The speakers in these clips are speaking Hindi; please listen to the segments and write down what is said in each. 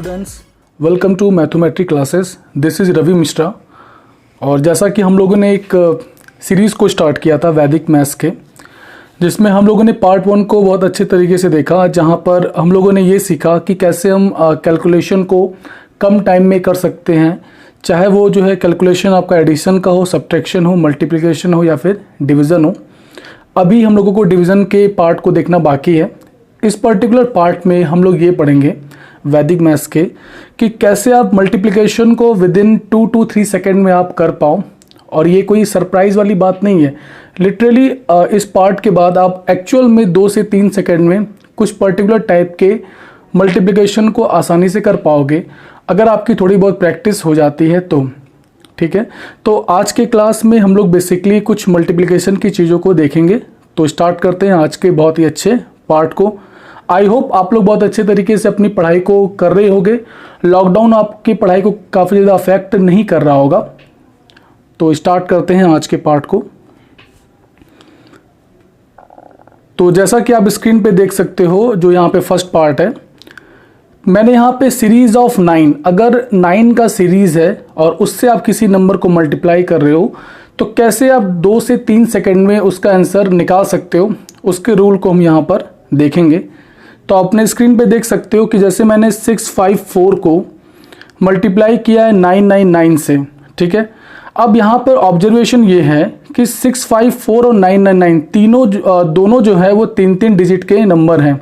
Students, welcome to mathematics classes. This is Ravi Mishra. और जैसा कि हम लोगों ने एक सीरीज़ को स्टार्ट किया था वैदिक मैथ्स के, जिसमें हम लोगों ने पार्ट 1 को बहुत अच्छे तरीके से देखा, जहां पर हम लोगों ने ये सीखा कि कैसे हम कैलकुलेशन को कम टाइम में कर सकते हैं, चाहे वो जो है कैलकुलेशन आपका एडिशन का हो, सब्ट्रैक्शन हो, मल्टीप्लिकेशन हो या फिर डिवीज़न हो। अभी हम लोगों को डिवीज़न के पार्ट को देखना बाकी है। इस पर्टिकुलर पार्ट में हम लोग ये पढ़ेंगे वैदिक मैथ्स के कि कैसे आप मल्टीप्लिकेशन को विद इन 2 to 3 सेकेंड में आप कर पाओ। और ये कोई सरप्राइज़ वाली बात नहीं है। लिटरली इस पार्ट के बाद आप एक्चुअल में 2 से 3 सेकेंड में कुछ पर्टिकुलर टाइप के मल्टीप्लिकेशन को आसानी से कर पाओगे, अगर आपकी थोड़ी बहुत प्रैक्टिस हो जाती है तो। ठीक है, तो आज के क्लास में हम लोग बेसिकली कुछ मल्टीप्लिकेशन की चीज़ों को देखेंगे। तो स्टार्ट करते हैं आज के बहुत ही अच्छे पार्ट को। आई होप आप लोग बहुत अच्छे तरीके से अपनी पढ़ाई को कर रहे होंगे। लॉकडाउन आपकी पढ़ाई को काफ़ी ज़्यादा अफेक्ट नहीं कर रहा होगा। तो स्टार्ट करते हैं आज के पार्ट को। तो जैसा कि आप स्क्रीन पे देख सकते हो, जो यहाँ पे फर्स्ट पार्ट है, मैंने यहाँ पे सीरीज ऑफ 9, अगर 9 का सीरीज है और उससे आप किसी नंबर को मल्टीप्लाई कर रहे हो, तो कैसे आप 2 से 3 सेकेंड में उसका आंसर निकाल सकते हो, उसके रूल को हम यहाँ पर देखेंगे। तो अपने स्क्रीन पे देख सकते हो कि जैसे मैंने 654 को मल्टीप्लाई किया है 999 से। ठीक है, अब यहाँ पर ऑब्जर्वेशन ये है कि 654 और 999 तीनों दोनों जो है वो 3-3 डिजिट के नंबर हैं।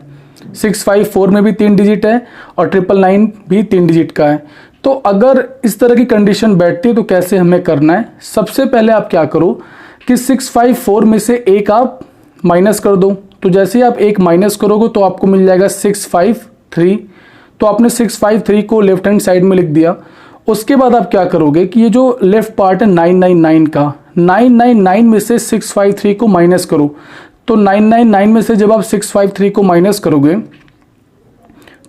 654 में भी 3 डिजिट है और 999 भी 3 डिजिट का है। तो अगर इस तरह की कंडीशन बैठती है तो कैसे हमें करना है? सबसे पहले आप क्या करो कि 654 में से एक आप माइनस कर दो। तो जैसे ही आप एक माइनस करोगे तो आपको मिल जाएगा 653। तो आपने 653 को लेफ्ट हैंड साइड में लिख दिया। उसके बाद आप क्या करोगे कि ये जो लेफ्ट पार्ट है 999 का, 999 में से 653 को माइनस करो। तो 999 में से जब आप 653 को माइनस करोगे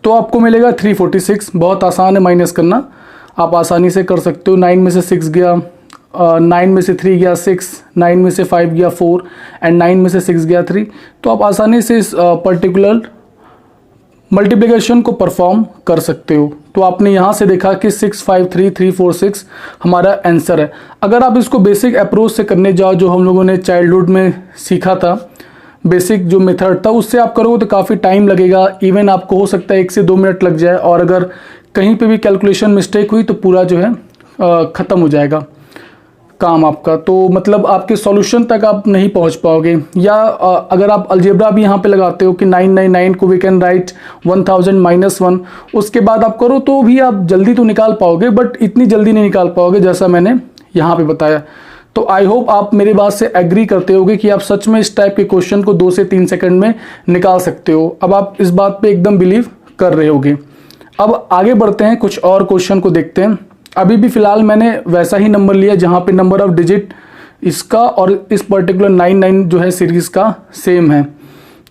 तो आपको मिलेगा 346। बहुत आसान है माइनस करना, आप आसानी से कर सकते हो। 9 में से 6 गया, 9 में से 3 गया 6, 9 में से 5 गया 4 एंड 9 में से 6 गया 3। तो आप आसानी से इस पर्टिकुलर मल्टीप्लिकेशन को परफॉर्म कर सकते हो। तो आपने यहाँ से देखा कि 653346 हमारा आंसर है। अगर आप इसको बेसिक अप्रोच से करने जाओ, जो हम लोगों ने चाइल्डहुड में सीखा था, बेसिक जो मेथड था, उससे आप करोगे तो काफ़ी टाइम लगेगा। इवन आपको हो सकता है 1 से 2 मिनट लग जाए, और अगर कहीं पे भी कैलकुलेशन मिस्टेक हुई तो पूरा जो है ख़त्म हो जाएगा काम आपका। तो मतलब आपके सॉल्यूशन तक आप नहीं पहुंच पाओगे। या अगर आप अलजेब्रा भी यहाँ पे लगाते हो कि 999 को वी कैन राइट 1000 - 1, उसके बाद आप करो तो भी आप जल्दी तो निकाल पाओगे, बट इतनी जल्दी नहीं निकाल पाओगे जैसा मैंने यहाँ पे बताया। तो आई होप आप मेरी बात से एग्री करते होगे कि आप सच में इस टाइप के क्वेश्चन को 2 से 3 सेकंड में निकाल सकते हो। अब आप इस बात पे एकदम बिलीव कर रहे होगे। अब आगे बढ़ते हैं, कुछ और क्वेश्चन को देखते हैं। अभी भी फिलहाल मैंने वैसा ही नंबर लिया जहाँ पे नंबर ऑफ डिजिट इसका और इस पर्टिकुलर 99 जो है सीरीज का सेम है।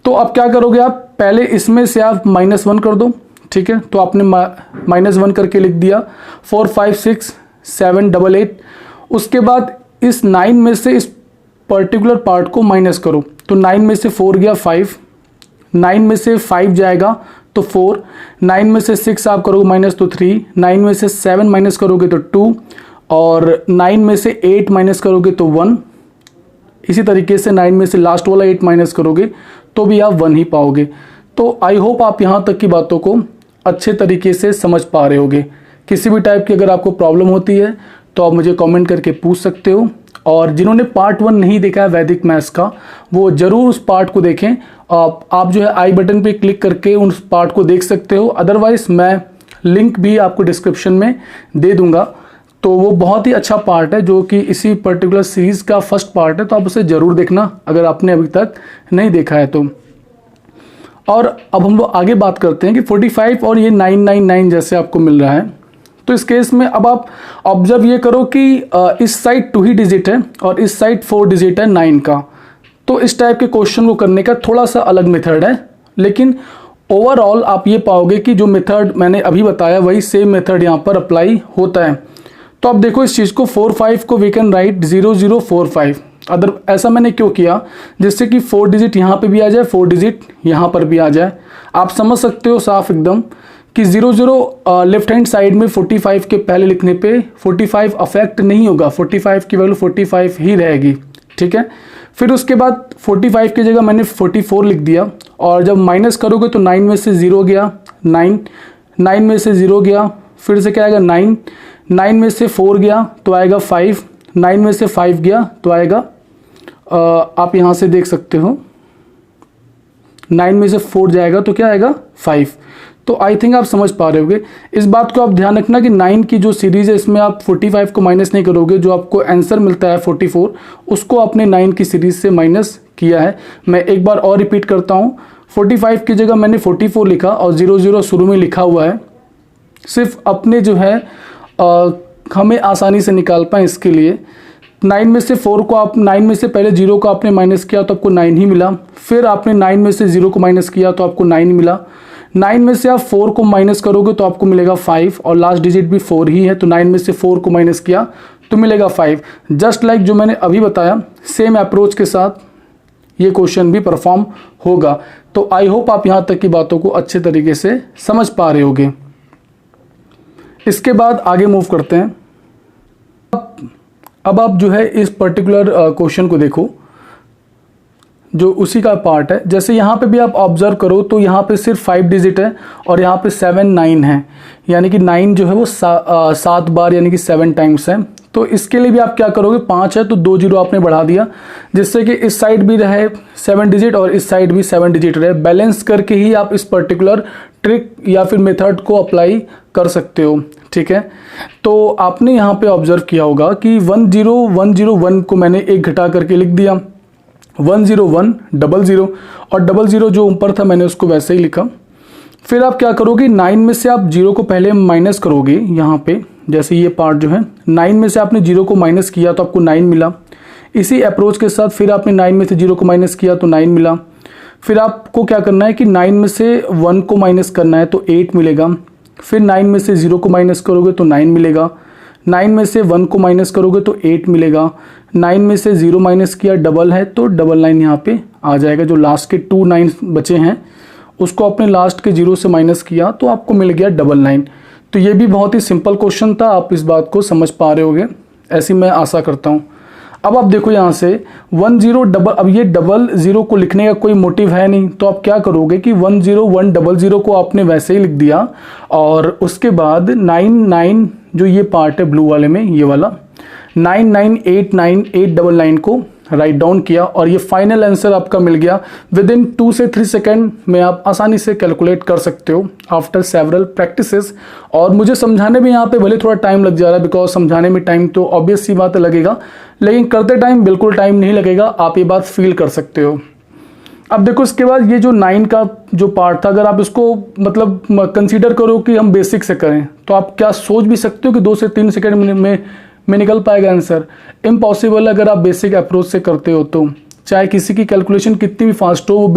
तो अब क्या करोगे, आप पहले इसमें से आप -1 कर दो। ठीक है, तो आपने -1 करके लिख दिया 4567888। उसके बाद इस 9 में से इस पर्टिकुलर पार्ट को माइनस करो। तो 9 में से 4 गया 5, 9 में से 5 जाएगा तो 4, 9 में से 6 आप करोगे माइनस तो 3, 9 में से 7 माइनस करोगे तो 2, और 9 में से 8 माइनस करोगे तो 1। इसी तरीके से 9 में से लास्ट वाला 8 माइनस करोगे तो भी आप 1 ही पाओगे। तो आई होप आप यहाँ तक की बातों को अच्छे तरीके से समझ पा रहे होगे। किसी भी टाइप की अगर आपको प्रॉब्लम होती है तो आप मुझे कमेंट करके पूछ सकते हो। और जिन्होंने पार्ट 1 नहीं देखा है वैदिक मैथ्स का, वो ज़रूर उस पार्ट को देखें। आप जो है आई बटन पे क्लिक करके उस पार्ट को देख सकते हो। अदरवाइज मैं लिंक भी आपको डिस्क्रिप्शन में दे दूंगा। तो वो बहुत ही अच्छा पार्ट है, जो कि इसी पर्टिकुलर सीरीज़ का फर्स्ट पार्ट है। तो आप उसे ज़रूर देखना अगर आपने अभी तक नहीं देखा है तो। और अब हम लोग आगे बात करते हैं कि 45 और ये 999 जैसे आपको मिल रहा है। तो इस केस में अब आप ऑब्जर्व ये करो कि इस साइड 2 ही डिजिट है और इस साइड 4 डिजिट है 9 का। तो इस टाइप के क्वेश्चन को करने का थोड़ा सा अलग मेथड है, लेकिन ओवरऑल आप ये पाओगे कि जो मेथड मैंने अभी बताया वही सेम मेथड यहाँ पर अप्लाई होता है। तो आप देखो इस चीज़ को 45 को वी कैन राइट 0045। अदर ऐसा मैंने क्यों किया, जिससे कि 4 डिजिट यहाँ पे भी आ जाए, 4 डिजिट यहाँ पर भी आ जाए। आप समझ सकते हो साफ एकदम कि 0 लेफ्ट हैंड साइड में 45 के पहले लिखने पे 45 अफेक्ट नहीं होगा, 45 की वैल्यू 45 ही रहेगी, ठीक है। फिर उसके बाद 45 की जगह मैंने 44 लिख दिया, और जब माइनस करोगे तो 9 में से 0 गया 9, 9 में से 0 गया, फिर से क्या आएगा 9, 9 में से 4 गया तो आएगा 5, 9 में से 5 गया तो आएगा आप यहाँ से देख सकते हो 9 में से 4 जाएगा तो क्या आएगा 5। तो आई थिंक आप समझ पा रहे होंगे। इस बात को आप ध्यान रखना कि 9 की जो सीरीज़ है इसमें आप 45 को माइनस नहीं करोगे, जो आपको आंसर मिलता है 44 उसको आपने 9 की सीरीज़ से माइनस किया है। मैं एक बार और रिपीट करता हूँ, 45 की जगह मैंने 44 लिखा और 00 शुरू में लिखा हुआ है, सिर्फ अपने जो है हमें आसानी से निकाल पाएँ इसके लिए। 9 में से 4 को आप 9 में से पहले 0 को आपने माइनस किया तो आपको 9 ही मिला, फिर आपने 9 में से 0 को माइनस किया तो आपको 9 मिला, 9 में से आप 4 को माइनस करोगे तो आपको मिलेगा 5 और लास्ट डिजिट भी 4 ही है, तो 9 में से 4 को माइनस किया तो मिलेगा 5। जस्ट लाइक जो मैंने अभी बताया सेम अप्रोच के साथ ये क्वेश्चन भी परफॉर्म होगा। तो आई होप आप यहाँ तक की बातों को अच्छे तरीके से समझ पा रहे होगे। इसके बाद आगे मूव करते हैं। अब आप जो है इस पर्टिकुलर क्वेश्चन को देखो, जो उसी का पार्ट है। जैसे यहाँ पे भी आप ऑब्जर्व करो तो यहाँ पे सिर्फ 5 डिजिट है और यहाँ पे 7 9 है, यानी कि 9 जो है वो 7 बार यानी कि 7 टाइम्स है। तो इसके लिए भी आप क्या करोगे, 5 है तो 2 0 आपने बढ़ा दिया, जिससे कि इस साइड भी रहे 7 डिजिट और इस साइड भी 7 डिजिट रहे। बैलेंस करके ही आप इस पर्टिकुलर ट्रिक या फिर मेथड को अप्लाई कर सकते हो, ठीक है। तो आपने यहाँ पे ऑब्जर्व किया होगा कि 10101 को मैंने एक घटा करके लिख दिया, 101 00 और 00 जो ऊपर था मैंने उसको वैसे ही लिखा। फिर आप क्या करोगे, 9 में से आप 0 को पहले माइनस करोगे। यहाँ पे जैसे ये पार्ट जो है 9 में से आपने 0 को माइनस किया तो आपको 9 मिला। इसी अप्रोच के साथ फिर आपने 9 में से 0 को माइनस किया तो 9 मिला। फिर आपको क्या करना है कि 9 में से 1 को माइनस करना है तो 8 मिलेगा। फिर 9 में से 0 को माइनस करोगे तो 9 मिलेगा। 9 में से 1 को माइनस करोगे तो 8 मिलेगा। 9 में से 0 माइनस किया डबल है तो 99 यहाँ पे आ जाएगा। जो लास्ट के 2 9 बचे हैं उसको आपने लास्ट के 0 से माइनस किया तो आपको मिल गया 99। तो ये भी बहुत ही सिंपल क्वेश्चन था, आप इस बात को समझ पा रहे होगे, ऐसी मैं आशा करता हूँ। अब आप देखो यहाँ से 10 डबल, अब ये 00 को लिखने का कोई मोटिव है नहीं, तो आप क्या करोगे कि 10100 को आपने वैसे ही लिख दिया और उसके बाद 99 जो ये पार्ट है ब्लू वाले में, ये वाला 9989899 को राइट डाउन किया और ये फाइनल आंसर आपका मिल गया। विद इन 2 से 3 सेकेंड में आप आसानी से कैलकुलेट कर सकते हो आफ्टर सेवरल प्रैक्टिसेस। और मुझे समझाने में यहाँ पे भले थोड़ा टाइम लग जा रहा है, बिकॉज समझाने में टाइम तो ऑब्वियस सी बात लगेगा, लेकिन करते टाइम बिल्कुल टाइम नहीं लगेगा, आप ये बात फील कर सकते हो। अब देखो इसके बाद ये जो 9 का जो पार्ट था, अगर आप इसको मतलब कंसीडर करो कि हम बेसिक से करें तो आप क्या सोच भी सकते हो कि 2 से 3 सेकेंड में निकल पाएगा आंसर? इम्पॉसिबल अगर आप बेसिक अप्रोच से करते हो तो। चाहे किसी की कैलकुलेशन कितनी भी फास्ट हो,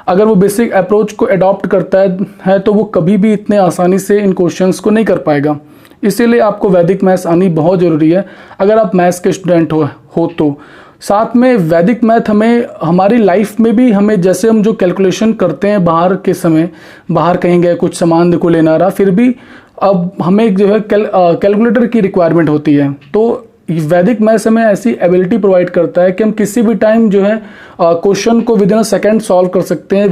अगर वो बेसिक अप्रोच को अडॉप्ट करता है तो वो कभी भी इतने आसानी से इन क्वेश्चंस को नहीं कर पाएगा। इसीलिए आपको वैदिक मैथ्स आनी बहुत ज़रूरी है अगर आप मैथ्स के स्टूडेंट हो तो। साथ में वैदिक मैथ हमें हमारी लाइफ में भी, हमें जैसे हम जो कैलकुलेशन करते हैं बाहर के समय, बाहर कहीं गए कुछ सामान देखो लेना रहा, फिर भी अब हमें जो है कैलकुलेटर की रिक्वायरमेंट होती है। तो वैदिक मैथ्स हमें ऐसी एबिलिटी प्रोवाइड करता है कि हम किसी भी टाइम जो है क्वेश्चन को with in a second solve कर सकते हैं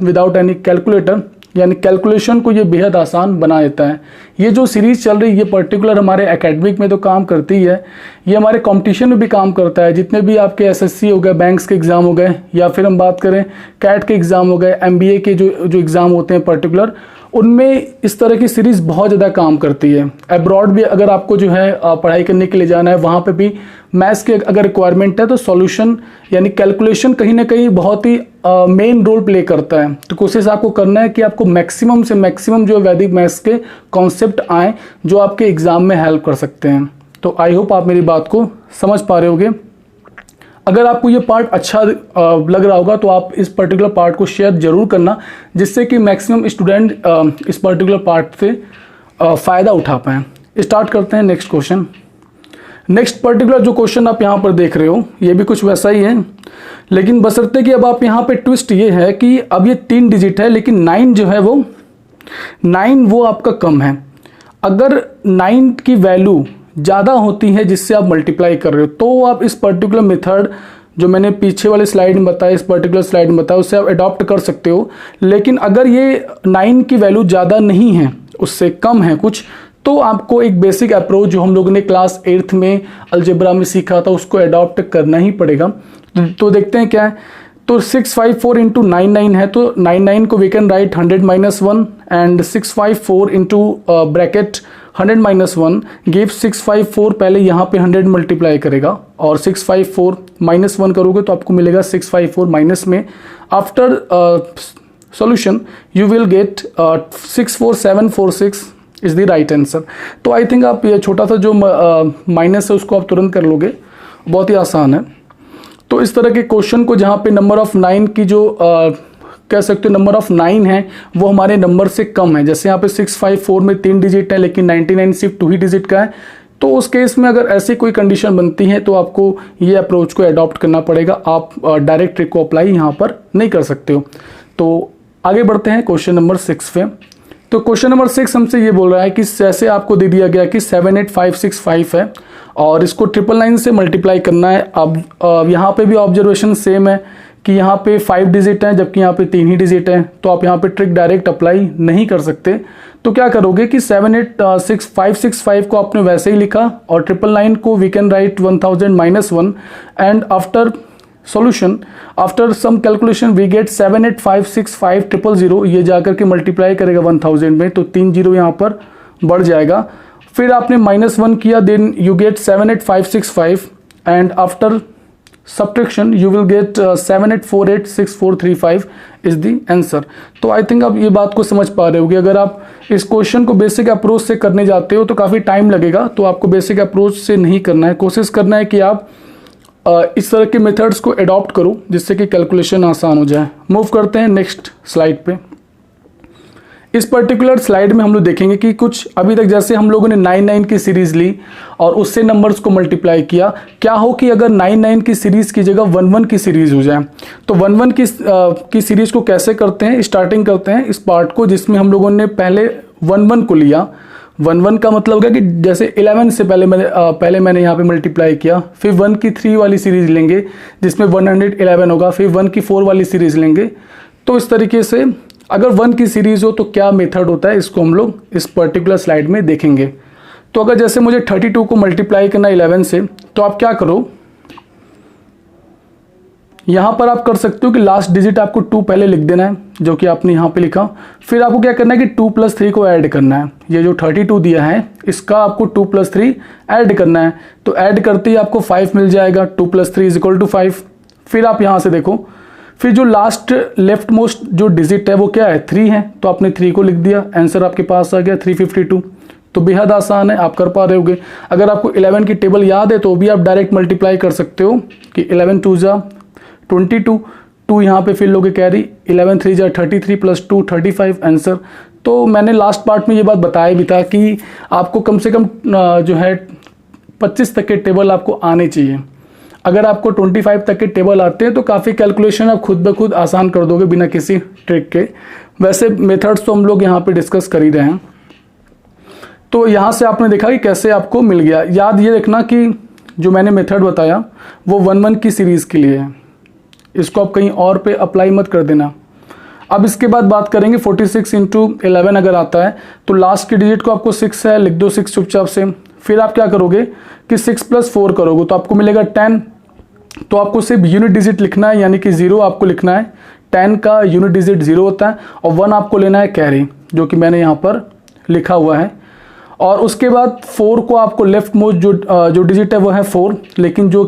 विदाउट एनी कैलकुलेटर, यानी कैलकुलेशन को ये बेहद आसान बना देता है। ये जो सीरीज़ चल रही है ये पर्टिकुलर हमारे एकेडमिक में तो काम करती है, ये हमारे कंपटीशन में भी काम करता है। जितने भी आपके एसएससी हो गए, बैंक्स के एग्ज़ाम हो गए, या फिर हम बात करें कैट के एग्ज़ाम हो गए, एमबीए के जो एग्ज़ाम होते हैं पर्टिकुलर, उनमें इस तरह की सीरीज़ बहुत ज़्यादा काम करती है। अब्रॉड भी अगर आपको जो है पढ़ाई करने के लिए जाना है, वहाँ पे भी मैथ्स की अगर रिक्वायरमेंट है तो सॉल्यूशन यानी कैलकुलेशन कहीं ना कहीं बहुत ही मेन रोल प्ले करता है। तो कोशिश आपको करना है कि आपको मैक्सिमम से मैक्सिमम जो वैदिक मैथ्स के कॉन्सेप्ट आए जो आपके एग्ज़ाम में हेल्प कर सकते हैं। तो आई होप आप मेरी बात को समझ पा रहे होगे। अगर आपको ये पार्ट अच्छा लग रहा होगा तो आप इस पर्टिकुलर पार्ट को शेयर जरूर करना, जिससे कि मैक्सिमम स्टूडेंट इस पर्टिकुलर पार्ट से फ़ायदा उठा पाएँ। स्टार्ट करते हैं नेक्स्ट क्वेश्चन। नेक्स्ट पर्टिकुलर जो क्वेश्चन आप यहाँ पर देख रहे हो ये भी कुछ वैसा ही है, लेकिन बशर्ते कि अब आप यहाँ पे ट्विस्ट ये है कि अब ये 3 डिजिट है, लेकिन 9 जो है वो 9 वो आपका कम है। अगर 9 की वैल्यू ज़्यादा होती है जिससे आप मल्टीप्लाई कर रहे हो तो आप इस पर्टिकुलर मेथड जो मैंने पीछे वाले स्लाइड में बताया, इस पर्टिकुलर स्लाइड में बताया, उससे आप अडॉप्ट कर सकते हो। लेकिन अगर ये 9 की वैल्यू ज़्यादा नहीं है, उससे कम है कुछ, तो आपको एक बेसिक अप्रोच जो हम लोगों ने क्लास 8th में अलजेब्रा में सीखा था उसको अडॉप्ट करना ही पड़ेगा। तो देखते हैं क्या है। तो 654 इंटू 99 है, तो 99 को we can write 100 - 1 and 654 into bracket 100 - 1 give 654। पहले यहाँ पे 100 मल्टीप्लाई करेगा और 654 - 1 करोगे तो आपको मिलेगा 654 माइनस में। After solution you will gate 64746 is the right answer. तो आई थिंक आप ये छोटा सा जो माइनस है उसको आप तुरंत कर लोगे, बहुत ही आसान है। तो इस तरह के क्वेश्चन को जहाँ पे नंबर ऑफ 9 की जो कह सकते हो नंबर ऑफ 9 है वो हमारे नंबर से कम है, जैसे यहाँ पे 654 में 3 डिजिट है लेकिन 99 सिर्फ 2 ही डिजिट का है, तो उस केस में अगर ऐसी कोई कंडीशन बनती है तो आपको ये अप्रोच को अडॉप्ट करना पड़ेगा। आप डायरेक्ट ट्रिक को अप्लाई यहाँ पर नहीं कर सकते हो। तो आगे बढ़ते हैं क्वेश्चन नंबर 6 पे। तो क्वेश्चन नंबर 6 हमसे ये बोल रहा है कि जैसे आपको दे दिया गया कि 78565 है और इसको 999 से मल्टीप्लाई करना है। अब यहाँ पे भी ऑब्जर्वेशन सेम है कि यहाँ पे 5 डिजिट है जबकि यहाँ पे 3 ही डिजिट है, तो आप यहाँ पे ट्रिक डायरेक्ट अप्लाई नहीं कर सकते। तो क्या करोगे कि 78565 को आपने वैसे ही लिखा और 999 को we can write 1000 - 1 and after solution after some calculation we get 78565 ये जाकर के मल्टीप्लाई करेगा 1000 में, तो 3 जीरो यहाँ पर बढ़ जाएगा। फिर आपने -1 किया, then you get 78565 and after subtraction you will get 78486435 is the answer. तो आई थिंक आप ये बात को समझ पा रहे होगे। अगर आप इस क्वेश्चन को बेसिक अप्रोच से करने जाते हो तो काफ़ी टाइम लगेगा, तो आपको बेसिक अप्रोच से नहीं करना है। कोशिश करना है कि आप इस तरह के मेथड्स को अडॉप्ट करो जिससे कि कैलकुलेशन आसान हो जाए। मूव करते हैं नेक्स्ट स्लाइड पे। इस पर्टिकुलर स्लाइड में हम लोग देखेंगे कि कुछ अभी तक जैसे हम लोगों ने 99 की सीरीज ली और उससे नंबर्स को मल्टीप्लाई किया, क्या हो कि अगर 99 की सीरीज की जगह 11 की सीरीज हो जाए। तो 11 की सीरीज को कैसे करते हैं, स्टार्टिंग करते हैं इस पार्ट को जिसमें हम लोगों ने पहले 11 को लिया। 11 का मतलब हो गया कि जैसे 11 से पहले मैंने यहाँ पे मल्टीप्लाई किया, फिर 1 की 3 वाली सीरीज लेंगे जिसमें 111 होगा, फिर 1 की 4 वाली सीरीज लेंगे। तो इस तरीके से अगर 1 की सीरीज हो तो क्या मेथड होता है इसको हम लोग इस पर्टिकुलर स्लाइड में देखेंगे। तो अगर जैसे मुझे 32 को मल्टीप्लाई करना 11 से, तो आप क्या करो, यहाँ पर आप कर सकते हो कि लास्ट डिजिट आपको 2 पहले लिख देना है जो कि आपने यहाँ पे लिखा। फिर आपको क्या करना है कि 2 + 3 को ऐड करना है। ये जो 32 दिया है इसका आपको 2 + 3 ऐड करना है। तो ऐड करते ही आपको 5 मिल जाएगा। 2 + 3 = 5। फिर आप यहाँ से देखो, फिर जो लास्ट लेफ्ट मोस्ट जो डिजिट है वो क्या है, 3 है, तो आपने 3 को लिख दिया, आंसर आपके पास आ गया 352। तो बेहद आसान है, आप कर पा रहे होगे। अगर आपको 11 की टेबल याद है तो भी आप डायरेक्ट मल्टीप्लाई कर सकते हो कि 11 × 2 = 22, 2 यहाँ पे फिर लोगे कैरी, 11 × 3 = 33 + 2 = 35 आंसर। तो मैंने लास्ट पार्ट में ये बात बताया भी था कि आपको कम से कम जो है 25 तक के टेबल आपको आने चाहिए। अगर आपको 25 तक के टेबल आते हैं तो काफ़ी कैलकुलेशन आप खुद ब खुद आसान कर दोगे बिना किसी ट्रिक के। वैसे मेथड्स तो हम लोग यहाँ पे डिस्कस कर ही रहे हैं। तो यहाँ से आपने देखा कि कैसे आपको मिल गया। याद ये रखना कि जो मैंने मेथड बताया वो 11 की सीरीज़ के लिए है, इसको आप कहीं और पे अप्लाई मत कर देना। अब इसके बाद बात करेंगे 46 × 11 अगर आता है तो लास्ट की डिजिट को आपको 6 है, लिख दो 6 चुपचाप से। फिर आप क्या करोगे कि 6 + 4 करोगे तो आपको मिलेगा 10। तो आपको सिर्फ यूनिट डिजिट लिखना है, यानी कि 0 आपको लिखना है। 10 का यूनिट डिजिट 0 होता है और 1 आपको लेना है कैरी, जो कि मैंने यहाँ पर लिखा हुआ है। और उसके बाद 4 को आपको लेफ्ट मोस्ट जो डिजिट है वो है 4, लेकिन जो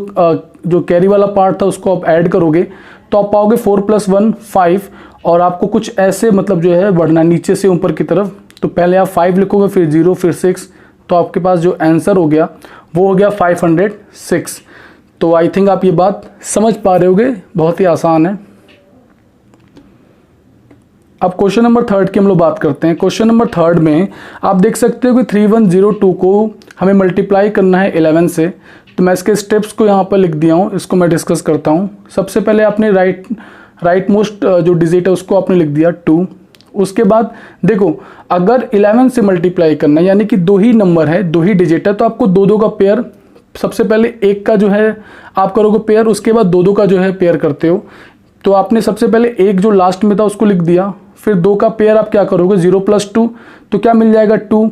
कैरी वाला पार्ट था उसको आप ऐड करोगे तो आप पाओगे 4 + 1 5। और आपको कुछ ऐसे मतलब जो है बढ़ना नीचे से ऊपर की तरफ। तो पहले आप 5 लिखोगे, फिर 0, फिर 6, तो आपके पास जो आंसर हो गया वो हो गया 506। तो आई थिंक आप ये बात समझ पा रहे होगे, बहुत ही आसान है। अब क्वेश्चन नंबर 3 की हम लोग बात करते हैं। क्वेश्चन नंबर 3 में आप देख सकते हो कि 3102 को हमें मल्टीप्लाई करना है 11 से। तो मैं इसके स्टेप्स को यहाँ पर लिख दिया हूँ, इसको मैं डिस्कस करता हूँ। सबसे पहले आपने राइट मोस्ट जो डिजिट है उसको आपने लिख दिया 2, उसके बाद देखो, अगर 11 से मल्टीप्लाई करना है, यानी कि दो ही नंबर है, दो ही डिजिट है, तो आपको दो दो का पेयर, सबसे पहले एक का जो है आप करोगे पेयर, उसके बाद दो दो का जो है पेयर करते हो। तो आपने सबसे पहले एक जो लास्ट में था उसको लिख दिया, फिर दो का पेयर आप क्या करोगे 0 + 2, तो क्या मिल जाएगा 2,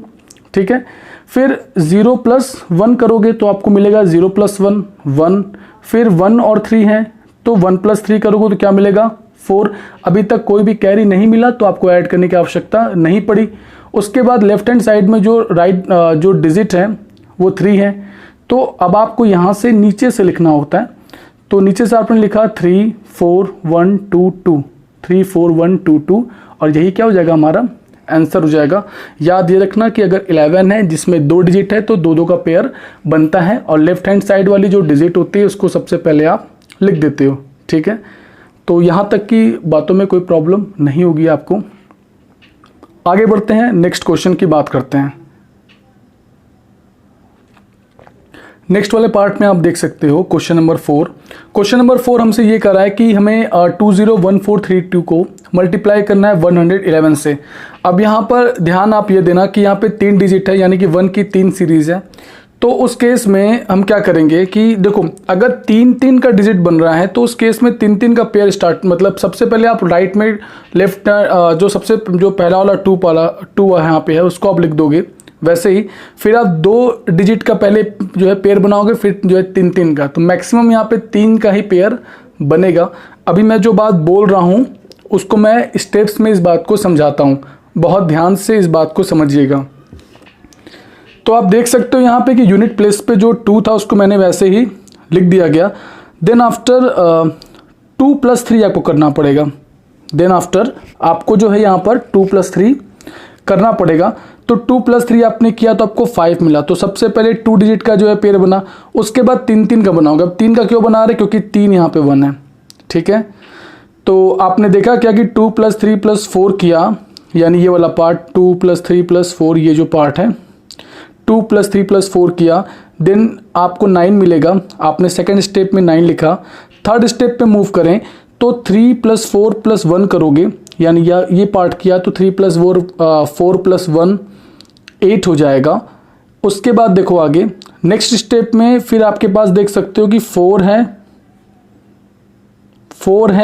ठीक है। फिर 0 + 1 करोगे तो आपको मिलेगा 0 + 1 1, फिर 1 और 3 है तो 1 + 3 करोगे तो क्या मिलेगा 4। अभी तक कोई भी कैरी नहीं मिला तो आपको ऐड करने की आवश्यकता नहीं पड़ी। उसके बाद लेफ्ट हैंड साइड में जो जो डिजिट है वो 3 है, तो अब आपको यहाँ से नीचे से लिखना होता है। तो नीचे से आपने लिखा 3 4 1 2 2, 3 4 1 2 2, और यही क्या हो जाएगा हमारा आंसर हो जाएगा। याद ये रखना कि अगर 11 है जिसमें दो डिजिट है तो दो दो का पेयर बनता है, और लेफ्ट हैंड साइड वाली जो डिजिट होती है उसको सबसे पहले आप लिख देते हो, ठीक है। तो यहाँ तक की बातों में कोई प्रॉब्लम नहीं होगी आपको। आगे बढ़ते हैं, नेक्स्ट क्वेश्चन की बात करते हैं। नेक्स्ट वाले पार्ट में आप देख सकते हो क्वेश्चन नंबर 4। क्वेश्चन नंबर 4 हमसे ये कह रहा है कि हमें 201432 को मल्टीप्लाई करना है 111 से। अब यहाँ पर ध्यान आप ये देना कि यहाँ पे 3 डिजिट है, यानी कि 1 की 3 सीरीज है। तो उस केस में हम क्या करेंगे कि देखो, अगर 3 का डिजिट बन रहा है तो उस केस में 3 का पेयर स्टार्ट, मतलब सबसे पहले आप राइट में लेफ्ट जो पहला वाला 2 यहाँ पे है उसको आप लिख दोगे। वैसे ही फिर आप 2 डिजिट का पहले जो है पेयर बनाओगे, फिर जो है 3 का, तो मैक्सिमम यहाँ पे 3 का ही पेयर बनेगा। अभी मैं जो बात बोल रहा हूँ उसको मैं स्टेप्स में इस बात को समझाता हूँ, बहुत ध्यान से इस बात को समझिएगा। तो आप देख सकते हो यहाँ पे कि यूनिट प्लेस पे जो 2 था उसको मैंने वैसे ही लिख दिया गया। देन आफ्टर 2 + 3 आपको करना पड़ेगा। देन आफ्टर आपको जो है यहाँ पर 2 + 3 करना पड़ेगा। तो 2 + 3 आपने किया तो आपको 5 मिला। तो सबसे पहले 2 डिजिट का जो है पेयर बना, उसके बाद 3 का बनाओगे। अब 3 का क्यों बना रहे, क्योंकि 3 यहाँ पे 1 है, ठीक है। तो आपने देखा क्या कि 2 + 3 + 4 किया, यानी ये वाला पार्ट 2 + 3 + 4, ये जो पार्ट है 2 + 3 + 4 किया, देन आपको 9 मिलेगा। आपने सेकेंड स्टेप में 9 लिखा। थर्ड स्टेप पे मूव करें तो 3 + 4 + 1 करोगे, यानी ये पार्ट किया तो 3 + 4 + 1 8 हो जाएगा। उसके बाद देखो आगे नेक्स्ट स्टेप में फिर आपके पास देख सकते हो कि 4 है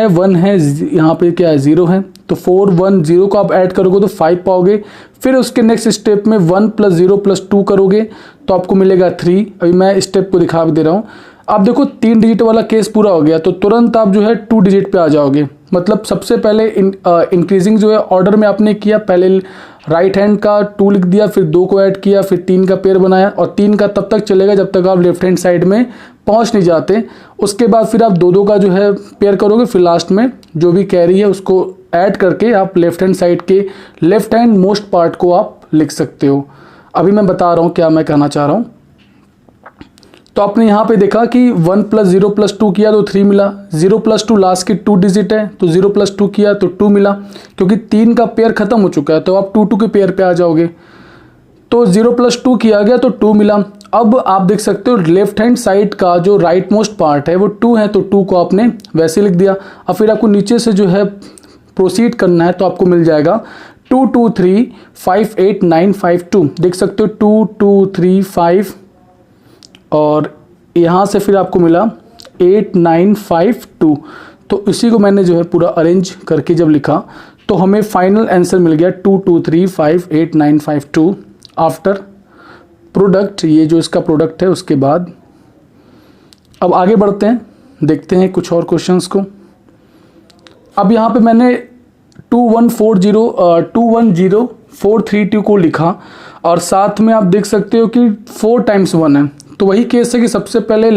1 है, यहाँ पे क्या है 0 है, तो 4 1 0 को आप ऐड करोगे तो 5 पाओगे। फिर उसके नेक्स्ट स्टेप में 1 + 0 + 2 करोगे तो आपको मिलेगा 3। अभी मैं स्टेप को दिखा भी दे रहा हूँ। आप देखो 3 डिजिट वाला केस पूरा हो गया, तो तुरंत आप जो है 2 डिजिट पे आ जाओगे। मतलब सबसे पहले इंक्रीजिंग जो है ऑर्डर में आपने किया, पहले राइट हैंड का 2 लिख दिया, फिर 2 को ऐड किया, फिर 3 का पेयर बनाया, और 3 का तब तक चलेगा जब तक आप लेफ्ट हैंड साइड में पहुंच नहीं जाते। उसके बाद फिर आप 2 का जो है पेयर करोगे, फिर लास्ट में जो भी कैरी है उसको ऐड करके आप लेफ्ट हैंड साइड के लेफ्ट हैंड मोस्ट पार्ट को आप लिख सकते हो। अभी मैं बता रहा हूँ क्या मैं कहना चाह रहा हूँ। तो आपने यहाँ पे देखा कि 1 + 0 + 2 किया तो 3 मिला, 0 + 2 लास्ट की 2 डिजिट है तो 0 + 2 किया तो 2 मिला, क्योंकि 3 का पेयर खत्म हो चुका है तो आप 2 के पेयर पे आ जाओगे। तो 0 + 2 किया गया तो 2 मिला। अब आप देख सकते हो लेफ्ट हैंड साइड का जो राइट मोस्ट पार्ट है वो 2 है, तो 2 को आपने वैसे लिख दिया। अब फिर आपको नीचे से जो है प्रोसीड करना है तो आपको मिल जाएगा 2 2 3 5 8 9 5 2। देख सकते हो 2 2 3 5, और यहाँ से फिर आपको मिला 8 9 5 2। तो इसी को मैंने जो है पूरा अरेंज करके जब लिखा तो हमें फाइनल आंसर मिल गया 2 2 3 5 8 9 5 2 आफ्टर प्रोडक्ट। ये जो इसका प्रोडक्ट है उसके बाद अब आगे बढ़ते हैं, देखते हैं कुछ और क्वेश्चंस को। अब यहाँ पे मैंने 21043 को लिखा, और साथ में आप देख सकते हो कि 4 × 1 है। तो वही केस है कि सबसे पहले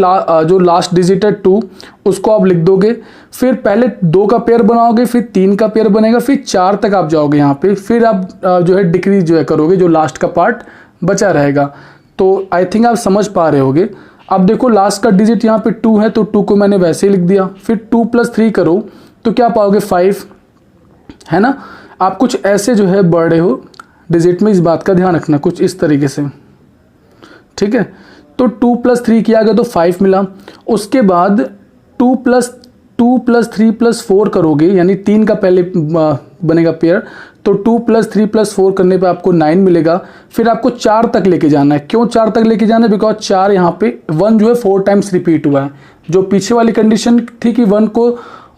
जो लास्ट डिजिट है 2 उसको आप लिख दोगे, फिर पहले 2 का पेयर बनाओगे, फिर 3 का पेयर बनेगा, फिर 4 तक आप जाओगे यहाँ पे, फिर आप जो है डिक्रीज जो है करोगे, जो लास्ट का पार्ट बचा रहेगा। तो आई थिंक आप समझ पा रहे होगे। अब देखो लास्ट का डिजिट यहाँ पे 2 है तो 2 को मैंने वैसे ही लिख दिया, फिर 2 + 3 करो तो क्या पाओगे 5, है ना। आप कुछ ऐसे जो है बढ़ रहे हो डिजिट में, इस बात का ध्यान रखना, कुछ इस तरीके से, ठीक है। तो 2 + 3 किया गया तो 5 मिला। उसके बाद 2 + 3 + 4 करोगे, यानी 3 का पहले बनेगा पेयर, तो 2 + 3 + 4 करने पे आपको 9 मिलेगा। फिर आपको 4 तक लेके जाना है। क्यों 4 तक लेके जाना है? बिकॉज 4 यहाँ पे 1 जो है 4 टाइम्स रिपीट हुआ है। जो पीछे वाली कंडीशन थी कि 1 को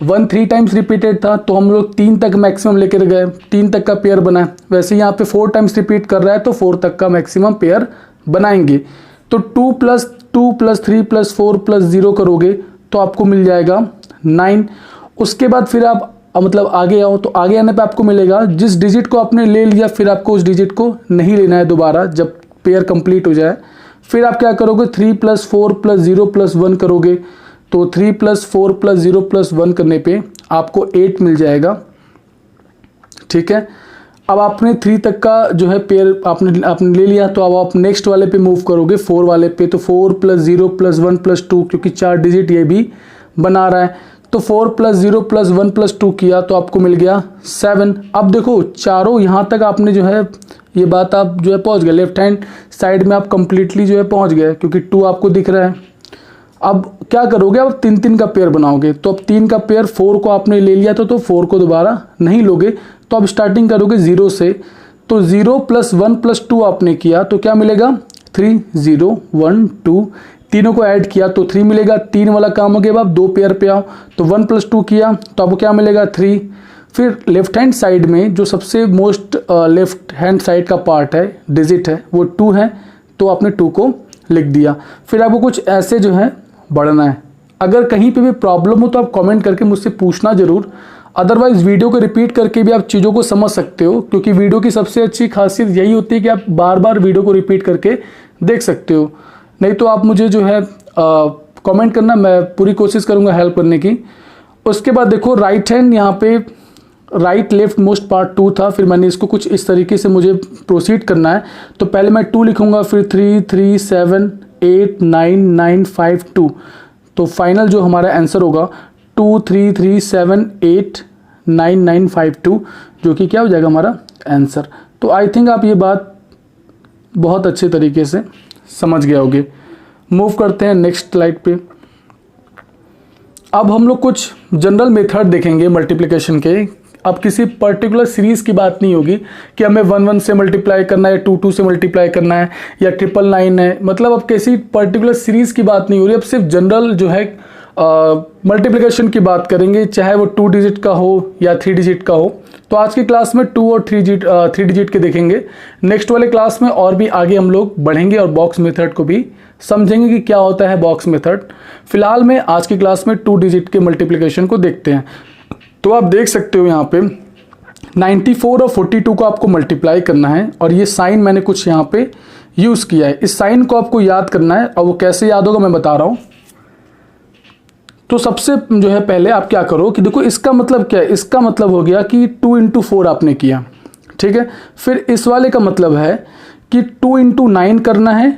1 3 टाइम्स रिपीटेड था, तो हम लोग 3 तक मैक्सिमम लेकर गए, 3 तक का पेयर बना। वैसे यहाँ पे 4 टाइम्स रिपीट कर रहा है, तो 4 तक का मैक्सिमम पेयर बनाएंगे। तो 2 + 2 + 3 + 4 + 0 करोगे तो आपको मिल जाएगा 9। उसके बाद फिर आप मतलब आगे आओ, तो आगे आने पे आपको मिलेगा जिस डिजिट को आपने ले लिया, फिर आपको उस डिजिट को नहीं लेना है दोबारा जब पेयर कंप्लीट हो जाए। फिर आप क्या करोगे, 3 + 4 + 0 + 1 करोगे, तो 3 + 4 + 0 + 1 करने पे आपको 8 मिल जाएगा। ठीक है, अब आपने 3 तक का जो है पेयर आपने ले लिया, तो अब आप नेक्स्ट वाले पे मूव करोगे, 4 वाले पे। तो 4 + 0 + 1 + 2, क्योंकि 4 डिजिट ये भी बना रहा है, तो 4 + 0 + 1 + 2 किया तो आपको मिल गया 7। अब देखो चारों यहाँ तक आपने जो है ये बात आप जो है पहुँच गए, लेफ्ट हैंड साइड में आप कंप्लीटली जो है पहुँच गए, क्योंकि 2 आपको दिख रहा है। अब क्या करोगे, अब 3 का पेयर बनाओगे, तो अब 3 का पेयर 4 को आपने ले लिया था, तो 4 को दोबारा नहीं लोगे, तो अब स्टार्टिंग करोगे 0 से। तो 0 + 1 + 2 आपने किया तो क्या मिलेगा, 3 0 1 2, तीनों को ऐड किया तो 3 मिलेगा। 3 वाला काम हो गया। अब 2 पेयर पे आओ, तो 1 + 2 किया तो आपको क्या मिलेगा, 3। फिर लेफ्ट हैंड साइड में जो सबसे मोस्ट लेफ्ट हैंड साइड का पार्ट है, डिजिट है, वो 2 है, तो आपने 2 को लिख दिया। फिर आपको कुछ ऐसे जो है बढ़ना है। अगर कहीं पे भी प्रॉब्लम हो तो आप कमेंट करके मुझसे पूछना ज़रूर, अदरवाइज वीडियो को रिपीट करके भी आप चीज़ों को समझ सकते हो, क्योंकि वीडियो की सबसे अच्छी खासियत यही होती है कि आप बार बार वीडियो को रिपीट करके देख सकते हो। नहीं तो आप मुझे जो है कमेंट करना, मैं पूरी कोशिश करूँगा हेल्प करने की। उसके बाद देखो राइट हैंड यहाँ पे राइट लेफ्ट मोस्ट पार्ट 2 था, फिर मैंने इसको कुछ इस तरीके से मुझे प्रोसीड करना है। तो पहले मैं 2 लिखूँगा, फिर 3 3 7 8 9 9 5 2, तो फाइनल जो हमारा आंसर होगा 2 3 3 7 8 9 9 5 2, जो कि क्या हो जाएगा हमारा आंसर। तो आई थिंक आप ये बात बहुत अच्छे तरीके से समझ गए होगे। मूव करते हैं नेक्स्ट स्लाइड पे। अब हम लोग कुछ जनरल मेथड देखेंगे मल्टीप्लिकेशन के। अब किसी पर्टिकुलर सीरीज़ की बात नहीं होगी कि हमें 1 1 से मल्टीप्लाई करना है, 2 2 से मल्टीप्लाई करना है, या 999 है। मतलब अब किसी पर्टिकुलर सीरीज़ की बात नहीं हो रही, अब सिर्फ जनरल जो है मल्टीप्लिकेशन की बात करेंगे, चाहे वो 2 डिजिट का हो या 3 डिजिट का हो। तो आज की क्लास में 2 और 3 डिजिट के देखेंगे। नेक्स्ट वाले क्लास में और भी आगे हम लोग बढ़ेंगे और बॉक्स मेथड को भी समझेंगे कि क्या होता है बॉक्स मेथड। फिलहाल में आज की क्लास में 2 डिजिट के मल्टीप्लिकेशन को देखते हैं। तो आप देख सकते हो यहाँ पे 94 और 42 को आपको मल्टीप्लाई करना है, और ये साइन मैंने कुछ यहाँ पे यूज़ किया है। इस साइन को आपको याद करना है, और वो कैसे याद होगा मैं बता रहा हूँ। तो सबसे जो है पहले आप क्या करो कि देखो इसका मतलब क्या है, इसका मतलब हो गया कि 2 × 4 आपने किया, ठीक है। फिर इस वाले का मतलब है कि 2 × 9 करना है,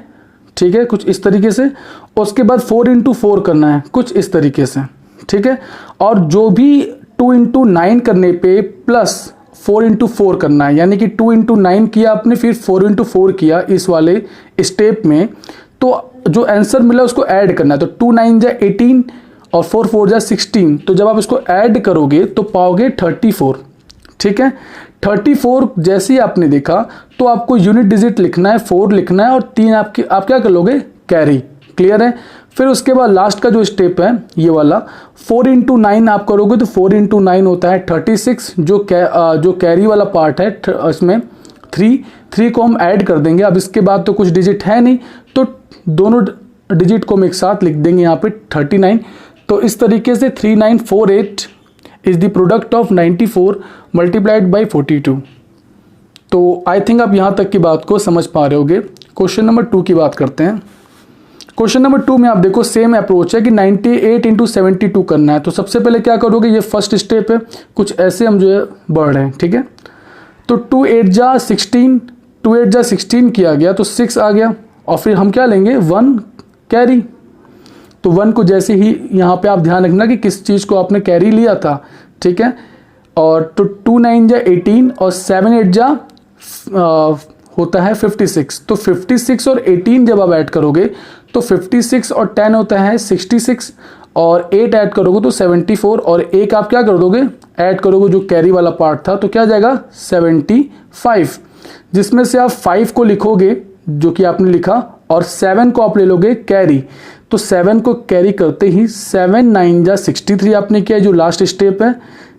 ठीक है, कुछ इस तरीके से। उसके बाद 4 × 4 करना है, कुछ इस तरीके से, ठीक है। और जो भी 2 × 9 करने पे प्लस 4 × 4 करना है, यानी कि 2 × 9 किया आपने, फिर 4 × 4 किया इस वाले स्टेप में, तो जो आंसर मिला उसको ऐड करना है। तो 2 9 जा 18 और 4 4 जा 16, तो जब आप इसको ऐड करोगे तो पाओगे 34, ठीक है। 34 जैसे ही आपने देखा तो आपको यूनिट डिजिट लिखना है, 4 लिखना है, और 3 आप क्या कर लोगे, कैरी। क्लियर है। फिर उसके बाद लास्ट का जो स्टेप है ये वाला 4 × 9 आप करोगे, तो 4 × 9 होता है 36। जो कैरी वाला पार्ट है इसमें 3 को हम ऐड कर देंगे। अब इसके बाद तो कुछ डिजिट है नहीं, तो दोनों डिजिट को हम एक साथ लिख देंगे यहाँ पे 39। तो इस तरीके से 3948 is the product of 94 multiplied by 42। तो आई थिंक आप यहाँ तक की बात को समझ पा रहे होगे। क्वेश्चन नंबर 2 की बात करते हैं। क्वेश्चन नंबर 2 में आप देखो सेम अप्रोच है कि 98 × 72 करना है। तो सबसे पहले क्या करोगे, ये फर्स्ट स्टेप है, कुछ ऐसे हम जो है बढ़ रहे हैं, ठीक है। तो 2 8 जा 16, 2 8 जा 16 किया गया तो 6 आ गया, और फिर हम क्या लेंगे 1 कैरी। तो 1 को जैसे ही यहाँ पे आप ध्यान रखना कि किस चीज़ को आपने कैरी लिया था, ठीक है। और तो 2 9 जा 18 और 7 8 जा होता है 56। तो 56 और 18 जब आप ऐड करोगे तो 56 और 10 होता है 66, और 8 ऐड करोगे तो 74, और एक आप क्या कर दोगे ऐड करोगे जो कैरी वाला पार्ट था तो क्या आ जाएगा 75, जिसमें से आप 5 को लिखोगे जो कि आपने लिखा और 7 को आप ले लोगे कैरी। तो 7 को कैरी करते ही 7 9 जा 63 आपने किया जो लास्ट स्टेप है,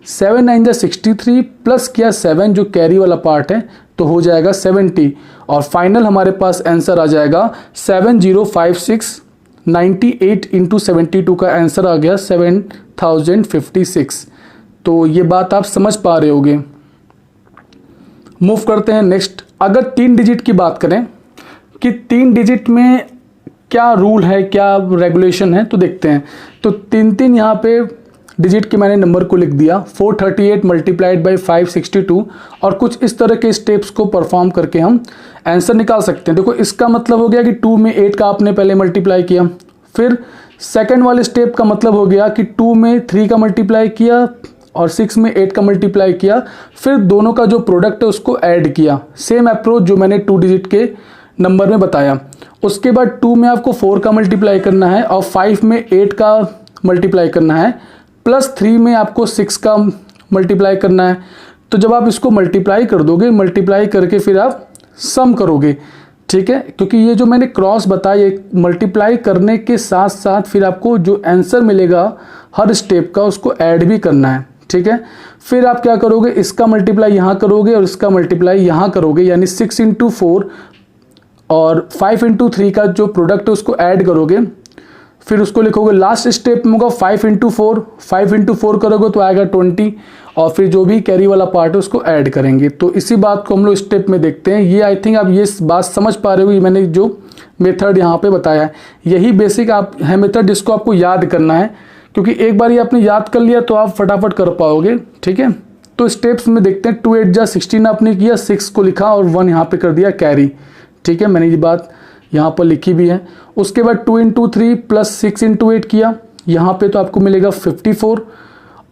7 9 जा 63 प्लस किया 7 जो कैरी वाला पार्ट है तो हो जाएगा 70 और फाइनल हमारे पास आंसर आ जाएगा 7056। 98 इंटू 72 का आंसर आ गया 7056। तो ये बात आप समझ पा रहे होगे। मूव करते हैं नेक्स्ट। अगर 3 डिजिट की बात करें कि 3 डिजिट में क्या रूल है, क्या रेगुलेशन है, तो देखते हैं। तो 3 यहाँ पे डिजिट के मैंने नंबर को लिख दिया 438 मल्टीप्लाइड बाई 562 और कुछ इस तरह के स्टेप्स को परफॉर्म करके हम आंसर निकाल सकते हैं। देखो इसका मतलब हो गया कि 2 में 8 का आपने पहले मल्टीप्लाई किया, फिर सेकंड वाले स्टेप का मतलब हो गया कि 2 में 3 का मल्टीप्लाई किया और 6 में 8 का मल्टीप्लाई किया, फिर दोनों का जो प्रोडक्ट है उसको ऐड किया। सेम अप्रोच जो मैंने 2 डिजिट के नंबर में बताया। उसके बाद 2 में आपको 4 का मल्टीप्लाई करना है और 5 में 8 का मल्टीप्लाई करना है, प्लस 3 में आपको 6 का मल्टीप्लाई करना है। तो जब आप इसको मल्टीप्लाई कर दोगे, मल्टीप्लाई करके फिर आप सम करोगे, ठीक है, क्योंकि ये जो मैंने क्रॉस बताया मल्टीप्लाई करने के साथ साथ फिर आपको जो आंसर मिलेगा हर स्टेप का उसको ऐड भी करना है, ठीक है। फिर आप क्या करोगे, इसका मल्टीप्लाई यहाँ करोगे और इसका मल्टीप्लाई यहाँ करोगे, यानी 6 इंटू 4 और 5 इंटू 3 का जो प्रोडक्ट है उसको ऐड करोगे, फिर उसको लिखोगे। लास्ट स्टेप में होगा 5 इंटू 4 करोगे तो आएगा 20 और फिर जो भी कैरी वाला पार्ट है उसको ऐड करेंगे। तो इसी बात को हम लोग स्टेप में देखते हैं। ये आई थिंक आप ये बात समझ पा रहे हो, ये मैंने जो मेथड यहाँ पे बताया है यही बेसिक आप है मेथड जिसको आपको याद करना है, क्योंकि एक बार ये आपने याद कर लिया तो आप फटाफट कर पाओगे, ठीक है। तो स्टेप्स में देखते हैं। 2 8 जा 16 आपने किया, 6 को लिखा और 1 यहाँ पे कर दिया कैरी, ठीक है, मैंने ये बात यहाँ पर लिखी भी है। उसके बाद 2 इंटू 3 प्लस 6 इंटू 8 किया, यहाँ पे तो आपको मिलेगा 54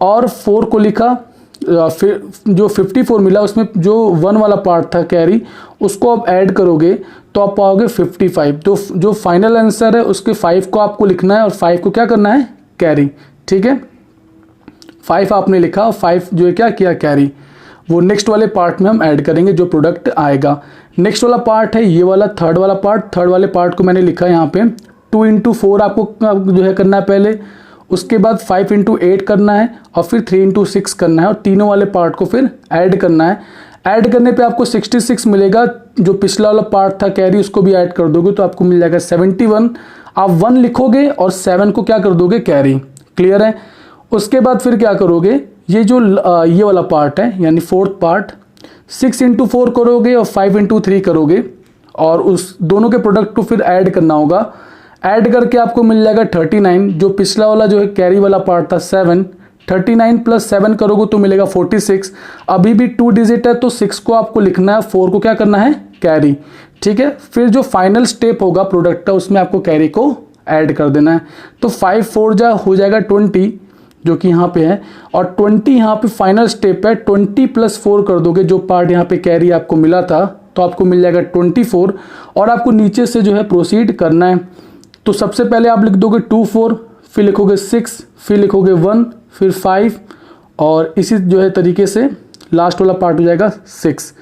और 4 को लिखा, फिर जो 54 मिला उसमें जो 1 वाला पार्ट था कैरी उसको आप ऐड करोगे तो आप पाओगे 55। तो जो फाइनल आंसर है उसके 5 को आपको लिखना है और 5 को क्या करना है कैरी, ठीक है। 5 आपने लिखा और 5 जो है क्या किया कैरी, वो नेक्स्ट वाले पार्ट में हम ऐड करेंगे जो प्रोडक्ट आएगा। नेक्स्ट वाला पार्ट है ये वाला थर्ड वाला पार्ट। थर्ड वाले पार्ट को मैंने लिखा यहाँ पे 2 इंटू 4 आपको जो है करना है पहले, उसके बाद 5 इंटू 8 करना है और फिर 3 इंटू 6 करना है और तीनों वाले पार्ट को फिर ऐड करना है। ऐड करने पे आपको 66 मिलेगा, जो पिछला वाला पार्ट था कैरी उसको भी ऐड कर दोगे तो आपको मिल जाएगा 71। आप 1 लिखोगे और 7 को क्या कर दोगे कैरी, क्लियर है। उसके बाद फिर क्या करोगे, ये जो ये वाला पार्ट है यानी फोर्थ पार्ट, 6 इंटू 4 करोगे और 5 इंटू 3 करोगे और उस दोनों के प्रोडक्ट को फिर ऐड करना होगा। ऐड करके आपको मिल जाएगा 39, जो पिछला वाला जो है कैरी वाला पार्ट था 7, 39 प्लस 7 करोगे तो मिलेगा 46। अभी भी 2 डिजिट है तो 6 को आपको लिखना है, 4 को क्या करना है कैरी, ठीक है। फिर जो फाइनल स्टेप होगा प्रोडक्ट का उसमें आपको कैरी को ऐड कर देना है। तो 5 4 जा हो जाएगा 20 जो कि यहाँ पे है और 20 यहाँ पे फाइनल स्टेप है। 20 प्लस 4 कर दोगे जो पार्ट यहाँ पे कैरी आपको मिला था तो आपको मिल जाएगा 24 और आपको नीचे से जो है प्रोसीड करना है। तो सबसे पहले आप लिख दोगे 2 4, फिर लिखोगे 6, फिर लिखोगे 1, फिर 5 और इसी जो है तरीके से लास्ट वाला पार्ट हो जाएगा 6।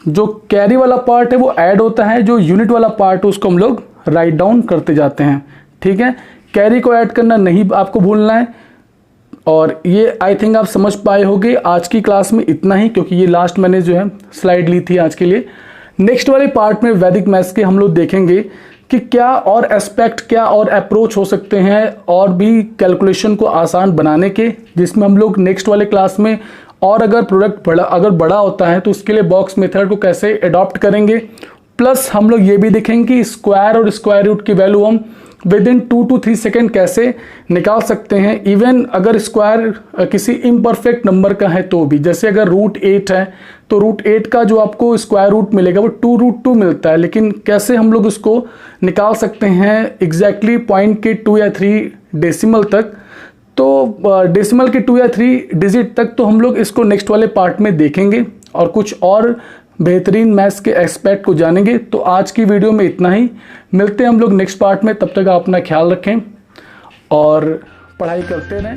जो कैरी वाला पार्ट है वो ऐड होता है, जो यूनिट वाला पार्ट है उसको हम लोग राइट डाउन करते जाते हैं, ठीक है। कैरी को ऐड करना नहीं आपको भूलना है और ये आई थिंक आप समझ पाए होंगे। आज की क्लास में इतना ही, क्योंकि ये लास्ट मैंने जो है स्लाइड ली थी आज के लिए। नेक्स्ट वाले पार्ट में वैदिक मैथ्स के हम लोग देखेंगे कि क्या और एस्पेक्ट, क्या और अप्रोच हो सकते हैं और भी कैलकुलेशन को आसान बनाने के, जिसमें हम लोग नेक्स्ट वाले क्लास में और अगर प्रोडक्ट बड़ा होता है तो उसके लिए बॉक्स मेथड को कैसे अडॉप्ट करेंगे। प्लस हम लोग ये भी देखेंगे कि स्क्वायर और स्क्वायर रूट की वैल्यू हम विद इन 2 to 3 सेकेंड कैसे निकाल सकते हैं। इवन अगर स्क्वायर किसी इम्परफेक्ट नंबर का है तो भी, जैसे अगर रूट 8 है तो रूट 8 का जो आपको स्क्वायर रूट मिलेगा वो 2√2 मिलता है, लेकिन कैसे हम लोग उसको निकाल सकते हैं एग्जैक्टली पॉइंट के 2 या 3 डेसिमल तक। तो डेसिमल के 2 या 3 डिजिट तक तो हम लोग इसको नेक्स्ट वाले पार्ट में देखेंगे और कुछ और बेहतरीन मैथ्स के एस्पेक्ट को जानेंगे। तो आज की वीडियो में इतना ही, मिलते हैं हम लोग नेक्स्ट पार्ट में। तब तक आप अपना ख्याल रखें और पढ़ाई करते रहें।